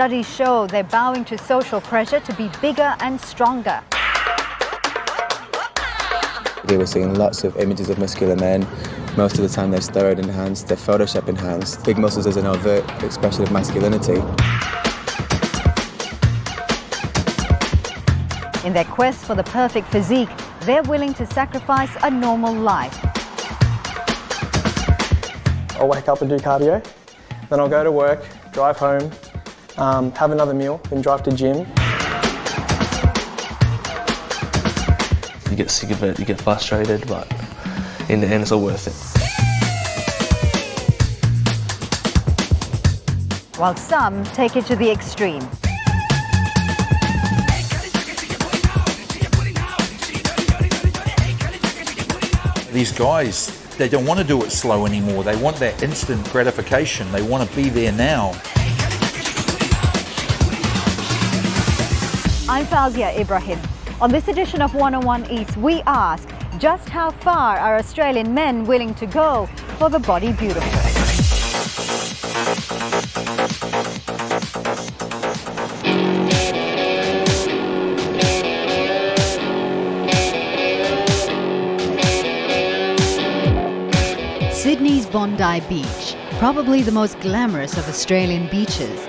Studies show they're bowing to social pressure to be bigger and stronger. They were seeing lots of images of muscular men. Most of the time they're steroid enhanced, they're Photoshop enhanced. Big muscles is an overt expression of masculinity. In their quest for the perfect physique, they're willing to sacrifice a normal life. I'll wake up and do cardio, then I'll go to work, drive home, have another meal, then drive to gym. You get sick of it, you get frustrated, but in the end it's all worth it. While some take it to the extreme. These guys, they don't want to do it slow anymore. They want that instant gratification. They want to be there now. I'm Fawzia Ibrahim. On this edition of 101 East, we ask just how far are Australian men willing to go for the Body Beautiful? Sydney's Bondi Beach, probably the most glamorous of Australian beaches.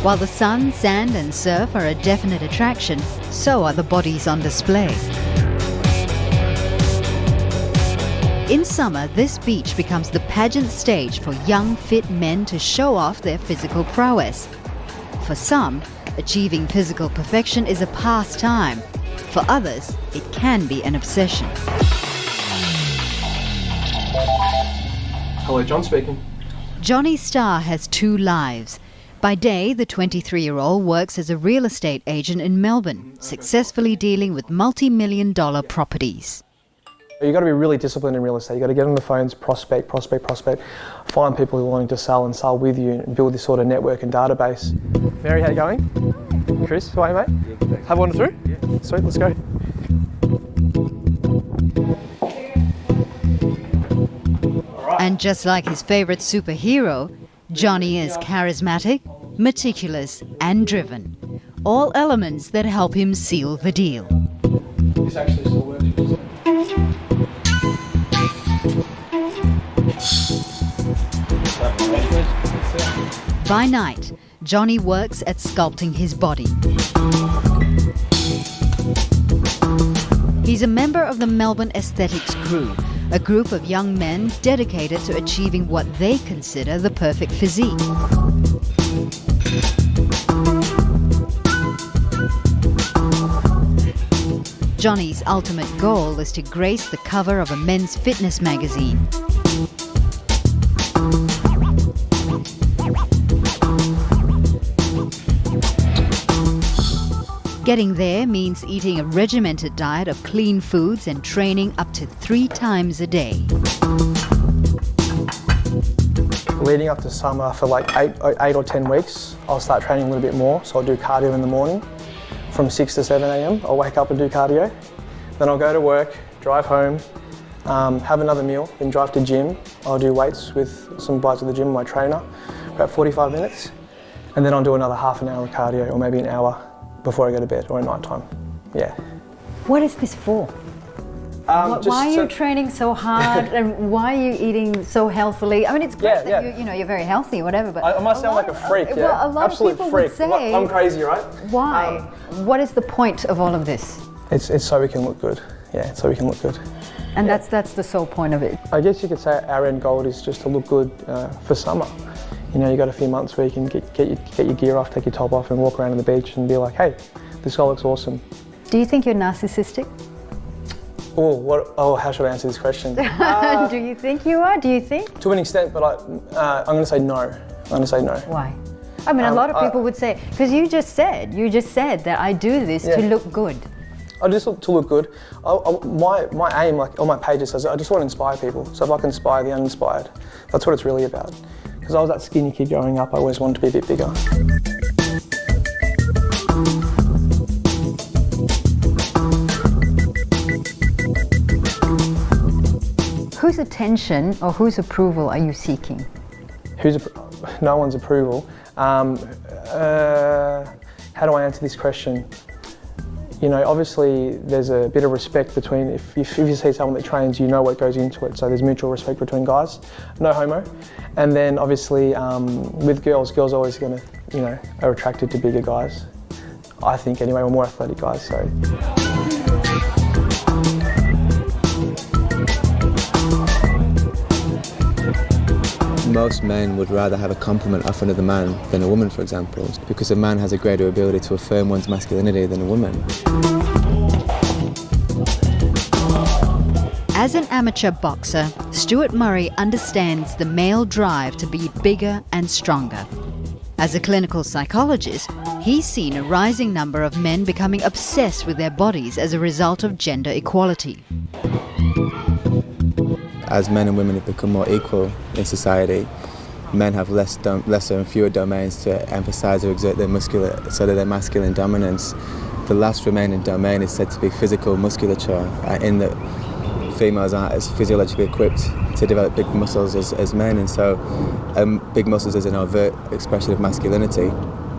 While the sun, sand and surf are a definite attraction, so are the bodies on display. In summer, this beach becomes the pageant stage for young, fit men to show off their physical prowess. For some, achieving physical perfection is a pastime. For others, it can be an obsession. Hello, John speaking. Johnny Starr has two lives. By day, the 23-year-old works as a real estate agent in Melbourne, successfully dealing with multi-million-dollar properties. You've got to be really disciplined in real estate. You've got to get on the phones, prospect, find people who are wanting to sell and sell with you and build this sort of network and database. Mary, how you going? Chris, how are you, mate? Have one through? Yeah. Sweet, let's go. And just like his favourite superhero, Johnny is charismatic, meticulous and driven. All elements that help him seal the deal. This actually still works. By night, Johnny works at sculpting his body. He's a member of the Melbourne Aesthetics Crew, a group of young men dedicated to achieving what they consider the perfect physique. Johnny's ultimate goal is to grace the cover of a men's fitness magazine. Getting there means eating a regimented diet of clean foods and training up to 3 times a day. Leading up to summer for like 8 or 10 weeks, I'll start training a little bit more. So I'll do cardio in the morning from 6 to 7 a.m. I'll wake up and do cardio. Then I'll go to work, drive home, have another meal, then drive to gym. I'll do weights with some guys at the gym, my trainer, about 45 minutes. And then I'll do another half an hour of cardio or maybe an hour before I go to bed or at night time. Yeah. What is this for? Why are you training so hard and why are you eating so healthily? I mean, it's great that you're very healthy, whatever. But I might sound like a freak, well, a lot absolute of people freak. Would say, I'm crazy, right? Why? What is the point of all of this? It's so we can look good. Yeah, so we can look good. And that's the sole point of it. I guess you could say our end goal is just to look good for summer. You know, you got a few months where you can get your gear off, take your top off and walk around on the beach and be like, hey, this guy looks awesome. Do you think you're narcissistic? How should I answer this question? Do you think you are? Do you think? To an extent, but I'm going to say no. I'm going to say no. Why? I mean, a lot of people would say, because you just said that I do this to look good. I just look to look good. My aim, like on my page, says I just want to inspire people. So if I can inspire the uninspired, that's what it's really about. Because I was that skinny kid growing up, I always wanted to be a bit bigger. Whose attention or whose approval are you seeking? No one's approval. How do I answer this question? You know, obviously there's a bit of respect between, if you see someone that trains, you know what goes into it, so there's mutual respect between guys, no homo. And then obviously with girls are always going to, you know, are attracted to bigger guys. I think anyway, we're more athletic guys, so. Most men would rather have a compliment off another man than a woman, for example, because a man has a greater ability to affirm one's masculinity than a woman. As an amateur boxer, Stuart Murray understands the male drive to be bigger and stronger. As a clinical psychologist, he's seen a rising number of men becoming obsessed with their bodies as a result of gender equality. As men and women have become more equal in society, men have lesser and fewer domains to emphasise or exert their masculine dominance. The last remaining domain is said to be physical musculature, in that females aren't as physiologically equipped to develop big muscles as men, and so big muscles is an overt expression of masculinity.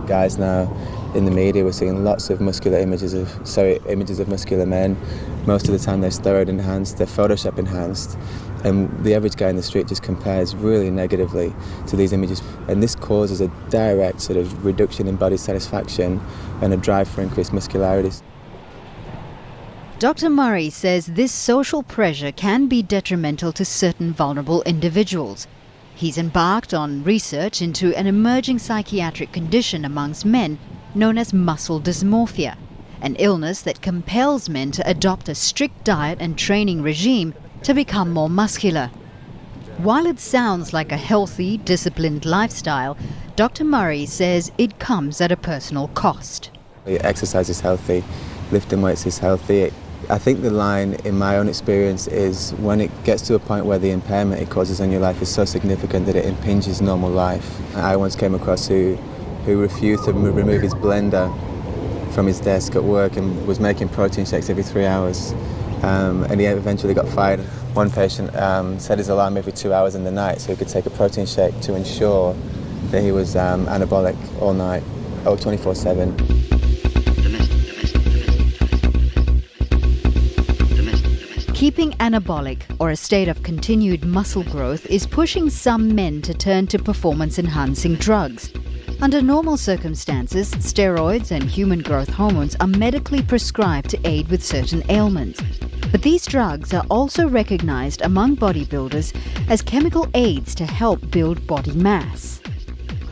Guys now in the media, we're seeing lots of images of muscular men. Most of the time they're steroid enhanced, they're Photoshop enhanced, and the average guy in the street just compares really negatively to these images, and this causes a direct sort of reduction in body satisfaction and a drive for increased muscularity. Dr. Murray says this social pressure can be detrimental to certain vulnerable individuals. He's embarked on research into an emerging psychiatric condition amongst men known as muscle dysmorphia, an illness that compels men to adopt a strict diet and training regime to become more muscular. While it sounds like a healthy, disciplined lifestyle, Dr. Murray says it comes at a personal cost. Exercise is healthy, lifting weights is healthy. I think the line in my own experience is when it gets to a point where the impairment it causes on your life is so significant that it impinges normal life. I once came across who refused to remove his blender from his desk at work and was making protein shakes every 3 hours. And he eventually got fired. One patient set his alarm every 2 hours in the night so he could take a protein shake to ensure that he was anabolic all night, 24/7. Keeping anabolic, or a state of continued muscle growth, is pushing some men to turn to performance-enhancing drugs. Under normal circumstances, steroids and human growth hormones are medically prescribed to aid with certain ailments. But these drugs are also recognized among bodybuilders as chemical aids to help build body mass.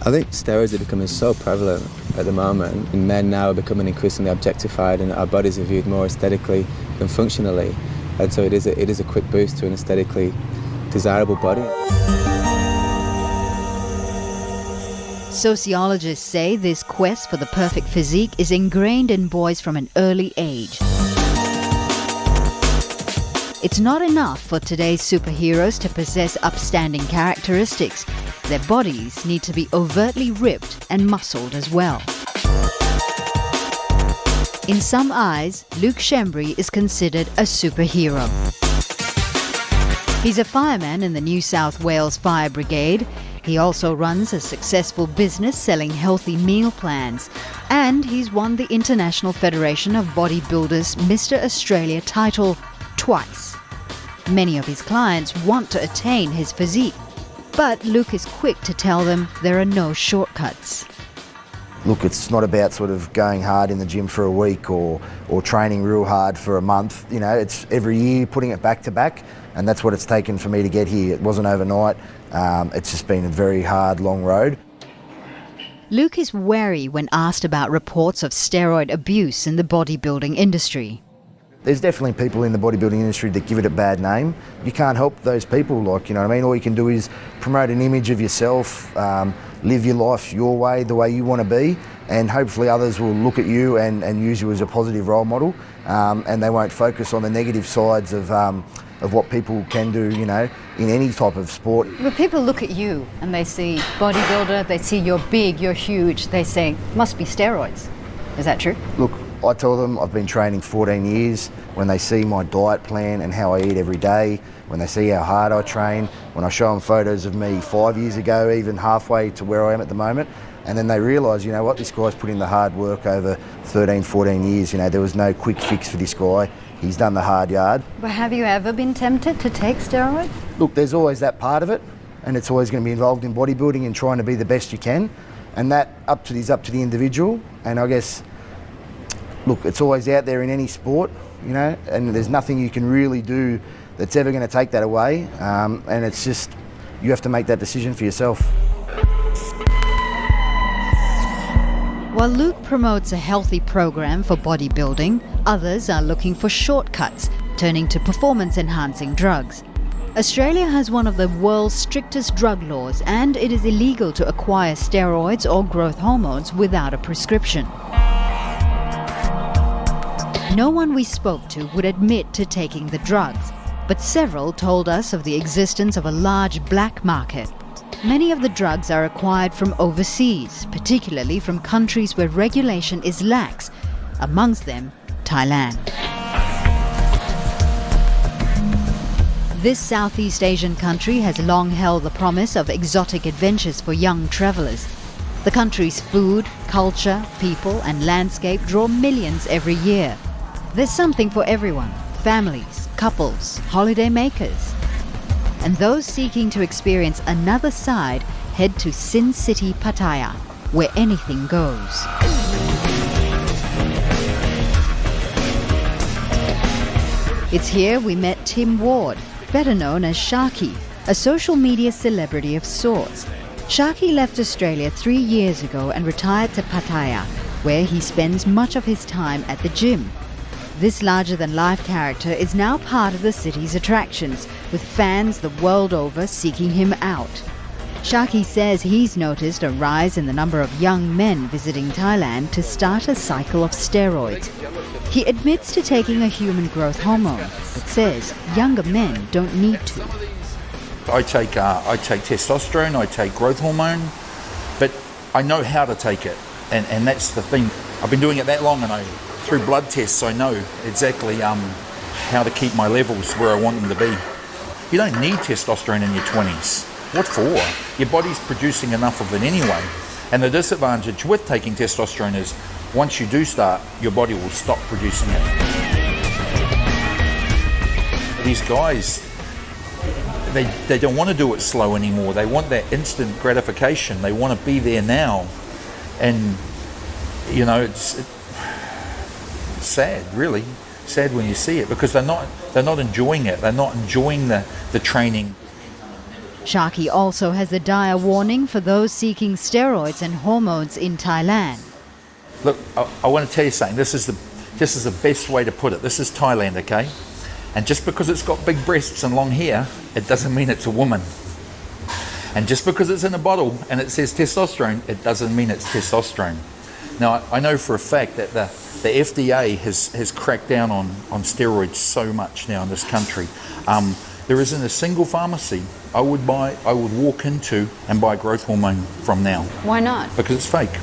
I think steroids are becoming so prevalent at the moment, and men now are becoming increasingly objectified, and our bodies are viewed more aesthetically than functionally. And so it is a quick boost to an aesthetically desirable body. Sociologists say this quest for the perfect physique is ingrained in boys from an early age. It's not enough for today's superheroes to possess upstanding characteristics. Their bodies need to be overtly ripped and muscled as well. In some eyes, Luke Shembry is considered a superhero. He's a fireman in the New South Wales Fire Brigade. He also runs a successful business selling healthy meal plans. And he's won the International Federation of Bodybuilders Mr. Australia title twice. Many of his clients want to attain his physique, but Luke is quick to tell them there are no shortcuts. Look, it's not about sort of going hard in the gym for a week or training real hard for a month. You know, it's every year putting it back to back, and that's what it's taken for me to get here. It wasn't overnight. It's just been a very hard, long road. Luke is wary when asked about reports of steroid abuse in the bodybuilding industry. There's definitely people in the bodybuilding industry that give it a bad name. You can't help those people, like, you know what I mean? All you can do is promote an image of yourself, live your life your way, the way you want to be, and hopefully others will look at you and use you as a positive role model, and they won't focus on the negative sides of what people can do, you know, in any type of sport. When people look at you and they see bodybuilder, they see you're big, you're huge, they say, must be steroids. Is that true? Look, I tell them I've been training 14 years. When they see my diet plan and how I eat every day, when they see how hard I train, when I show them photos of me 5 years ago, even halfway to where I am at the moment, and then they realise, you know what, this guy's put in the hard work over 13, 14 years. You know, there was no quick fix for this guy. He's done the hard yard. But have you ever been tempted to take steroids? Look, there's always that part of it, and it's always going to be involved in bodybuilding and trying to be the best you can, and that is up to the individual. And I guess, look, it's always out there in any sport, you know, and there's nothing you can really do that's ever going to take that away, and it's just, you have to make that decision for yourself. While Luke promotes a healthy program for bodybuilding, others are looking for shortcuts, turning to performance-enhancing drugs. Australia has one of the world's strictest drug laws, and it is illegal to acquire steroids or growth hormones without a prescription. No one we spoke to would admit to taking the drugs, but several told us of the existence of a large black market. Many of the drugs are acquired from overseas, particularly from countries where regulation is lax, amongst them Thailand. This Southeast Asian country has long held the promise of exotic adventures for young travellers. The country's food, culture, people and landscape draw millions every year. There's something for everyone: families, couples, holiday makers. And those seeking to experience another side head to Sin City, Pattaya, where anything goes. It's here we met Tim Ward, better known as Sharky, a social media celebrity of sorts. Sharky left Australia 3 years ago and retired to Pattaya, where he spends much of his time at the gym. This larger-than-life character is now part of the city's attractions, with fans the world over seeking him out. Sharky says he's noticed a rise in the number of young men visiting Thailand to start a cycle of steroids. He admits to taking a human growth hormone, but says younger men don't need to. I take testosterone, I take growth hormone, but I know how to take it, and that's the thing. I've been doing it that long, and through blood tests I know exactly how to keep my levels where I want them to be. You don't need testosterone in your 20s. What for? Your body's producing enough of it anyway. And the disadvantage with taking testosterone is once you do start, your body will stop producing it. These guys, they don't want to do it slow anymore. They want that instant gratification. They want to be there now. And, you know, it's sad, really. Sad when you see it, because they're not enjoying it. They're not enjoying the training. Sharky also has a dire warning for those seeking steroids and hormones in Thailand. Look, I want to tell you something. This is the best way to put it. This is Thailand, okay? And just because it's got big breasts and long hair, it doesn't mean it's a woman. And just because it's in a bottle and it says testosterone, it doesn't mean it's testosterone. Now, I know for a fact that the FDA has cracked down on steroids so much now in this country. There isn't a single pharmacy I would walk into and buy growth hormone from now. Why not? Because it's fake.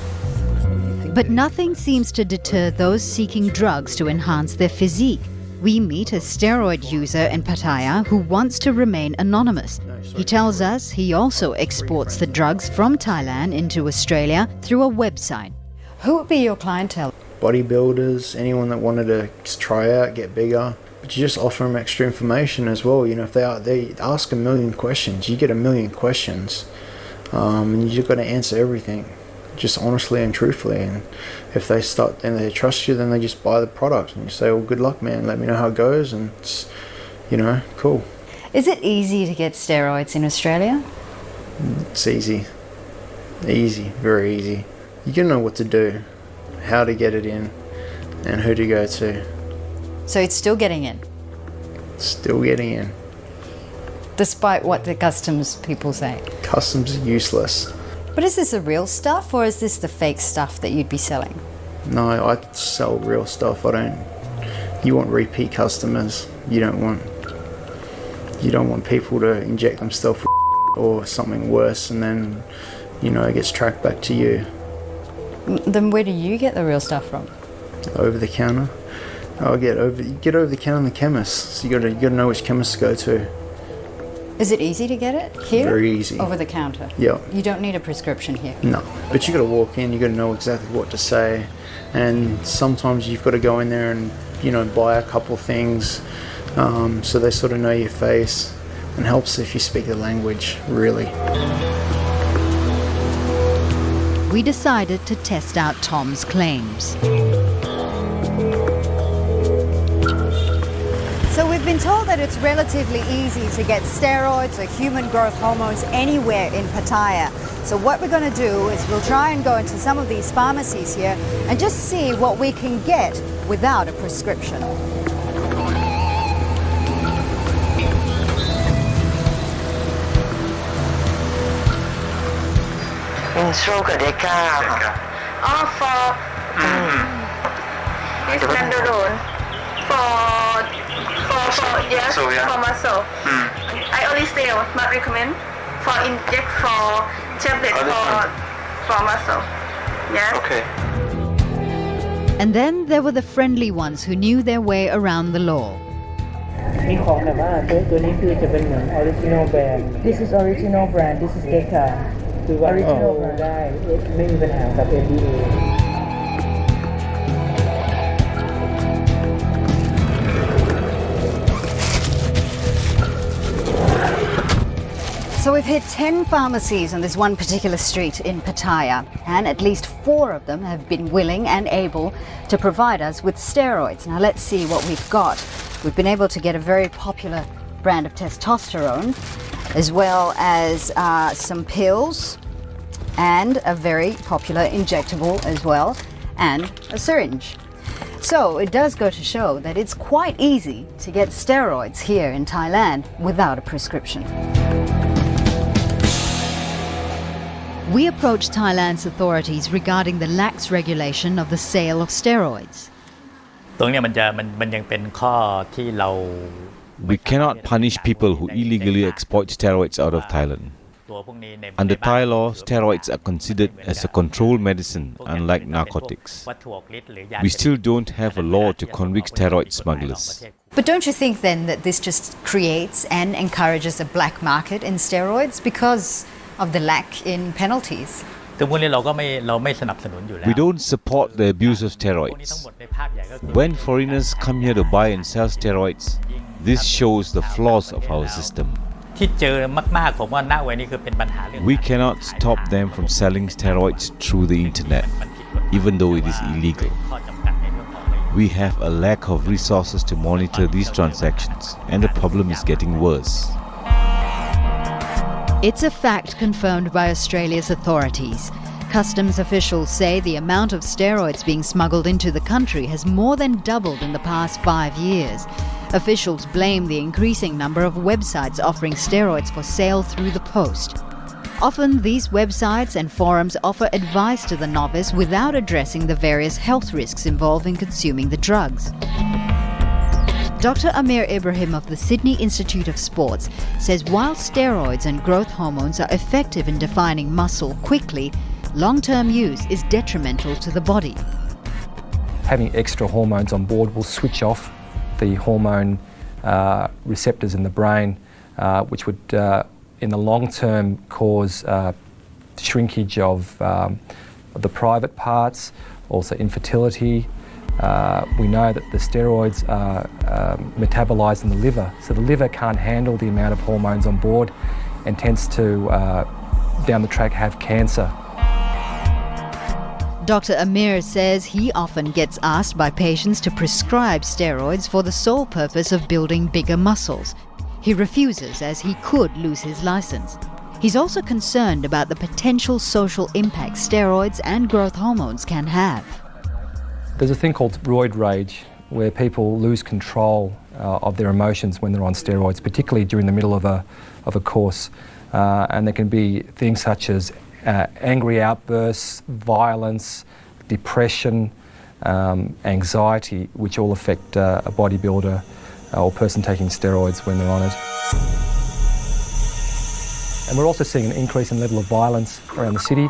But nothing seems to deter those seeking drugs to enhance their physique. We meet a steroid user in Pattaya who wants to remain anonymous. He tells us he also exports the drugs from Thailand into Australia through a website. Who would be your clientele? Bodybuilders, anyone that wanted to try out, get bigger. But you just offer them extra information as well. You know, if they ask a million questions, you get a million questions, and you just got to answer everything, just honestly and truthfully. And if they start and they trust you, then they just buy the product, and you say, "Well, good luck, man. Let me know how it goes," and it's, you know, cool. Is it easy to get steroids in Australia? It's easy, very easy. You gotta know what to do, how to get it in, and who to go to. So it's still getting in? Still getting in. Despite what the customs people say? Customs are useless. But is this the real stuff, or is this the fake stuff that you'd be selling? No, I sell real stuff. You want repeat customers. You don't want people to inject themselves or something worse, and then, you know, it gets tracked back to you. Then where do you get the real stuff from? Over the counter. I'll get over the counter in the chemist. So you gotta know which chemist to go to. Is it easy to get it here? Very easy. Over the counter? Yeah. You don't need a prescription here? No. But you gotta walk in, you gotta know exactly what to say. And sometimes you've got to go in there and, buy a couple things so they sort of know your face. And helps if you speak the language, really. We decided to test out Tom's claims. So we've been told that it's relatively easy to get steroids or human growth hormones anywhere in Pattaya. So what we're going to do is we'll try and go into some of these pharmacies here and just see what we can get without a prescription. Intro ke Deka. Oh, for this Nandorone for yes, So, yeah. for muscle. I only sell, not recommend for inject for tablet for muscle. Yes. Okay. And then there were the friendly ones who knew their way around the law. มีของแบบว่าตัวนี้คือจะเป็นเหมือน original brand This is original brand This is Deka คือว่า original brand ได้ไม่มีปัญหากับ FDA So we've hit 10 pharmacies on this one particular street in Pattaya, and at least 4 of them have been willing and able to provide us with steroids. Now let's see what we've got. We've been able to get a very popular brand of testosterone, as well as some pills, and a very popular injectable as well, and a syringe. So it does go to show that it's quite easy to get steroids here in Thailand without a prescription. We approached Thailand's authorities regarding the lax regulation of the sale of steroids. ตรงนี้มันยังเป็นข้อที่เรา We cannot punish people who illegally exploit steroids out of Thailand. Under Thai law, steroids are considered as a controlled medicine, unlike narcotics. We still don't have a law to convict steroid smugglers. But don't you think then that this just creates and encourages a black market in steroids because of the lack in penalties? ตรงนี้เราไม่สนับสนุนอยู่แล้ว We don't support the abuse of steroids. When foreigners come here to buy and sell steroids, this shows the flaws of our system. ที่เจอมากๆผมว่าณวันนี้คือเป็นปัญหาเรื่อง We cannot stop them from selling steroids through the internet, even though it is illegal. We have a lack of resources to monitor these transactions, and the problem is getting worse. It's a fact confirmed by Australia's authorities. Customs officials say the amount of steroids being smuggled into the country has more than doubled in the past 5 years. Officials blame the increasing number of websites offering steroids for sale through the post. Often these websites and forums offer advice to the novice without addressing the various health risks involved in consuming the drugs. Dr. Amir Ibrahim of the Sydney Institute of Sports says while steroids and growth hormones are effective in defining muscle quickly, long-term use is detrimental to the body. Having extra hormones on board will switch off the hormone receptors in the brain, which would in the long term cause shrinkage of the private parts, also infertility. We know that the steroids are metabolized in the liver, so the liver can't handle the amount of hormones on board and tends to, down the track, have cancer. Dr. Amir says he often gets asked by patients to prescribe steroids for the sole purpose of building bigger muscles. He refuses as he could lose his license. He's also concerned about the potential social impact steroids and growth hormones can have. There's a thing called roid rage, where people lose control of their emotions when they're on steroids, particularly during the middle of a course. And there can be things such as angry outbursts, violence, depression, anxiety, which all affect a bodybuilder or person taking steroids when they're on it. And we're also seeing an increase in level of violence around the city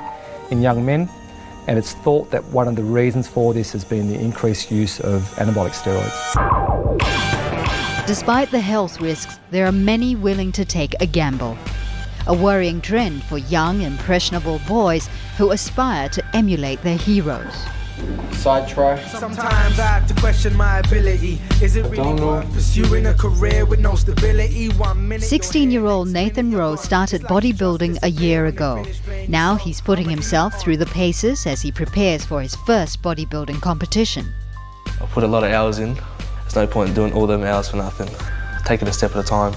in young men, and it's thought that one of the reasons for this has been the increased use of anabolic steroids. Despite the health risks, there are many willing to take a gamble. A worrying trend for young, impressionable boys who aspire to emulate their heroes. Side try. Sometimes I have to question my ability. Is it really worth pursuing a career with no stability? 16-year-old Nathan Rowe started bodybuilding a year ago. Now he's putting himself through the paces as he prepares for his first bodybuilding competition. I put a lot of hours in. There's no point in doing all them hours for nothing. Take it a step at a time.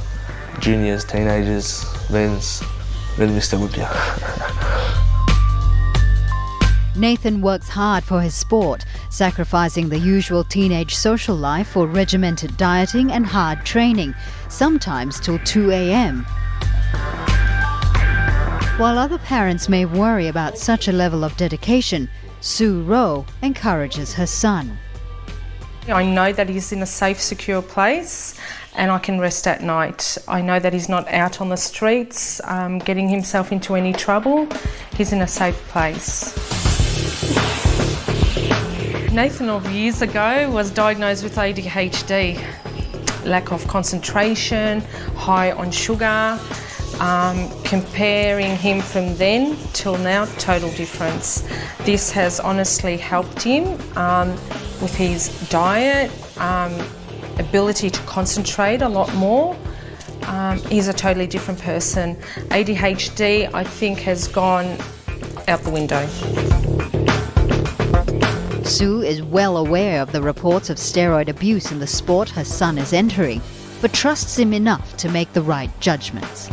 Juniors, teenagers, vets, then we still with you. Nathan works hard for his sport, sacrificing the usual teenage social life for regimented dieting and hard training, sometimes till 2 a.m. While other parents may worry about such a level of dedication, Sue Rowe encourages her son. I know that he's in a safe, secure place and I can rest at night. I know that he's not out on the streets getting himself into any trouble. He's in a safe place. Nathan of years ago was diagnosed with ADHD, lack of concentration, high on sugar. Comparing him from then till now, total difference. This has honestly helped him with his diet, ability to concentrate a lot more. He's a totally different person. ADHD, I think, has gone out the window. Sue is well aware of the reports of steroid abuse in the sport her son is entering, but trusts him enough to make the right judgments.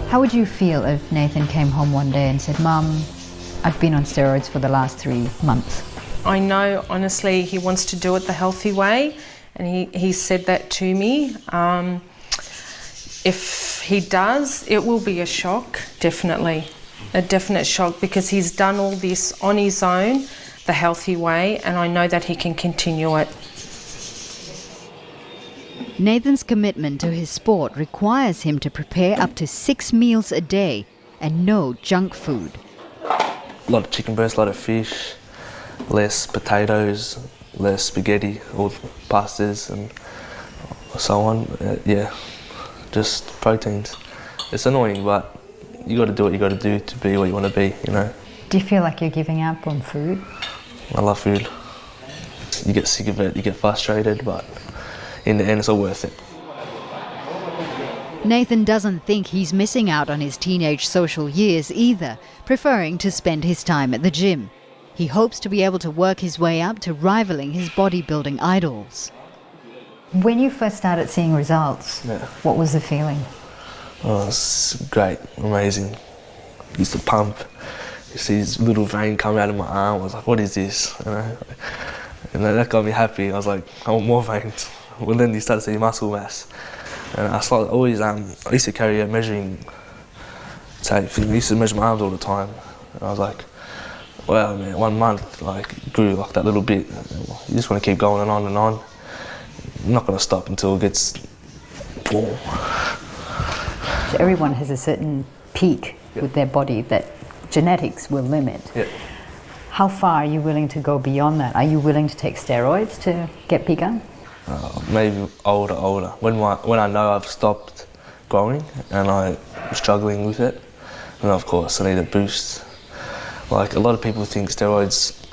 How would you feel if Nathan came home one day and said, "Mum, I've been on steroids for the last 3 months"? I know, honestly, he wants to do it the healthy way, and he said that to me. If he does, it will be a shock, definitely. A definite shock, because he's done all this on his own, the healthy way, and I know that he can continue it. Nathan's commitment to his sport requires him to prepare up to 6 meals a day and no junk food. A lot of chicken breast, a lot of fish, less potatoes, less spaghetti or pastas and so on. Yeah, just proteins. It's annoying, but you got to do what you got to do to be what you want to be, you know. Do you feel like you're giving up on food? I love food. You get sick of it, you get frustrated, but in the end it's all worth it. Nathan doesn't think he's missing out on his teenage social years either, preferring to spend his time at the gym. He hopes to be able to work his way up to rivaling his bodybuilding idols. When you first started seeing results, what was the feeling? Oh, it's great, amazing. Used to pump. You see this little vein come out of my arm. I was like, what is this? You know? And that got me happy. I was like, I want more veins. Well, then you start to see muscle mass. And I used to carry a measuring tape. I used to measure my arms all the time. And I was like, wow, man, 1 month, like, grew like that little bit. You just want to keep going and on and on. I'm not going to stop until it gets boom. So everyone has a certain peak with their body that genetics will limit. Yeah. How far are you willing to go beyond that? Are you willing to take steroids to get bigger? Maybe older. When I know I've stopped growing and I'm struggling with it, then of course I need a boost. Like, a lot of people think steroids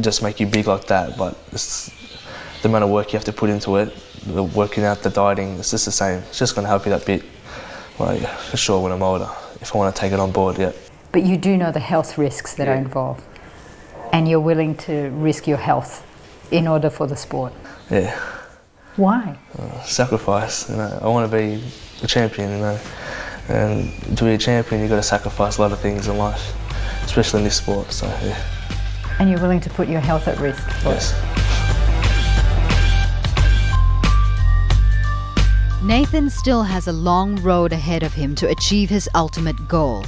just make you big like that, but it's the amount of work you have to put into it, the working out, the dieting, it's just the same. It's just going to help you that bit. Like, for sure when I'm older, if I want to take it on board, yeah. But you do know the health risks that are involved, and you're willing to risk your health in order for the sport. Yeah. Why? Sacrifice, you know. I want to be a champion, you know. And to be a champion, you've got to sacrifice a lot of things in life, especially in this sport, so yeah. And you're willing to put your health at risk for Yes. Nathan still has a long road ahead of him to achieve his ultimate goal.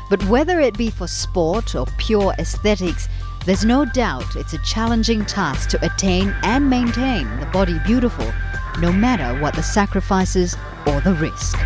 But whether it be for sport or pure aesthetics, there's no doubt it's a challenging task to attain and maintain the Body Beautiful, no matter what the sacrifices or the risk.